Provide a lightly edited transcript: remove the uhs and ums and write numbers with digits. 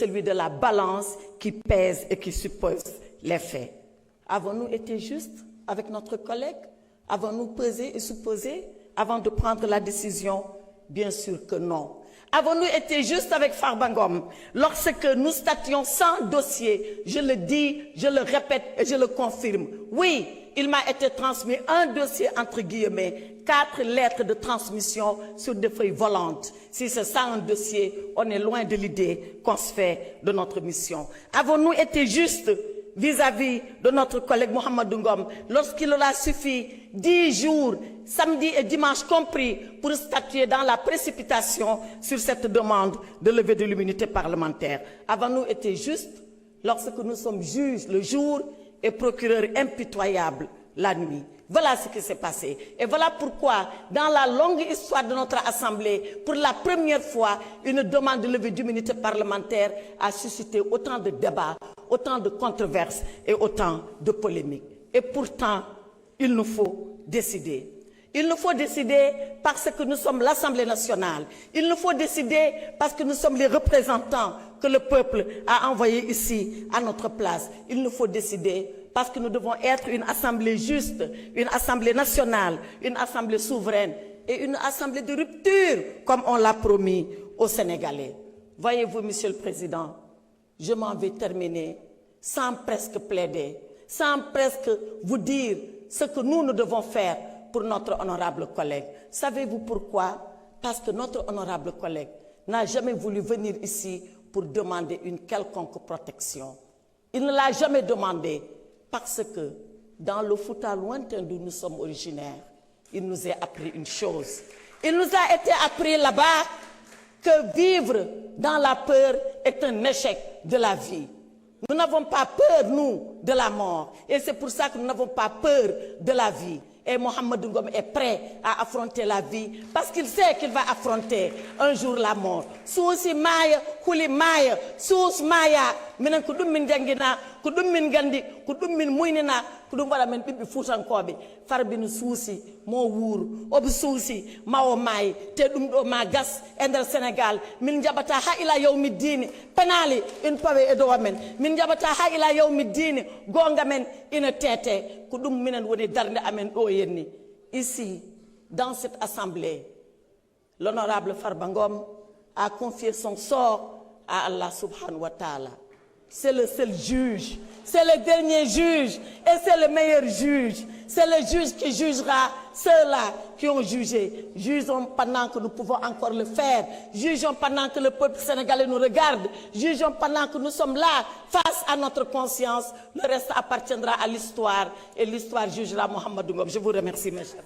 celui de la balance qui pèse et qui suppose les faits. Avons-nous été justes avec notre collègue? Avons-nous pesé et supposé avant de prendre la décision? Bien sûr que non. Avons-nous été justes avec Farba Ngom lorsque nous stations sans dossier? Je le dis, je le répète et je le confirme. Oui, il m'a été transmis un dossier entre guillemets, 4 lettres de transmission sur des feuilles volantes. Si c'est ça un dossier, on est loin de l'idée qu'on se fait de notre mission. Avons-nous été justes vis-à-vis de notre collègue Mohamedou Ngom lorsqu'il leur a suffi 10 jours, samedi et dimanche compris, pour statuer dans la précipitation sur cette demande de levée de l'immunité parlementaire? Avons-nous été justes lorsque nous sommes juges le jour et procureurs impitoyables la nuit? Voilà ce qui s'est passé. Et voilà pourquoi, dans la longue histoire de notre Assemblée, pour la première fois, une demande de levée d'immunité parlementaire a suscité autant de débats, autant de controverses et autant de polémiques. Et pourtant, il nous faut décider. Il nous faut décider parce que nous sommes l'Assemblée nationale. Il nous faut décider parce que nous sommes les représentants que le peuple a envoyés ici à notre place. Il nous faut décider parce que nous devons être une assemblée juste, une assemblée nationale, une assemblée souveraine et une assemblée de rupture, comme on l'a promis aux Sénégalais. Voyez-vous, Monsieur le Président, je m'en vais terminer sans presque plaider, sans presque vous dire ce que nous devons faire pour notre honorable collègue. Savez-vous pourquoi? Parce que notre honorable collègue n'a jamais voulu venir ici pour demander une quelconque protection. Il ne l'a jamais demandé parce que dans le Fouta lointain d'où nous sommes originaires, il nous a appris une chose. Il nous a été appris là-bas que vivre dans la peur est un échec de la vie. Nous n'avons pas peur, nous, de la mort. Et c'est pour ça que nous n'avons pas peur de la vie. Et Mohamedou Ngom est prêt à affronter la vie parce qu'il sait qu'il va affronter un jour la mort. Sousi maya, huli maya, sous maya, minen ko dum min jangina, ko dum min gandi, ko dum min muynina, ko dum wala men bibbi futankobe. Farbinu sousi mo wour, obi sousi mawo may, te dum do ma gas ender Sénégal, min jabata ha ila yawmi dini, penali in pawe e do men, min jabata ha ila yawmi dini, gonga men ina tete, ko dum minen woni darnde amen do yenni. Ici, dans cette assemblée, l'honorable Farba Ngom a confié son sort à Allah subhanahu wa ta'ala. C'est le seul juge, c'est le dernier juge et c'est le meilleur juge. C'est le juge qui jugera ceux-là qui ont jugé. Jugeons pendant que nous pouvons encore le faire. Jugeons pendant que le peuple sénégalais nous regarde. Jugeons pendant que nous sommes là, face à notre conscience. Le reste appartiendra à l'histoire et l'histoire jugera Mohamedou Ngom. Je vous remercie, mes chers.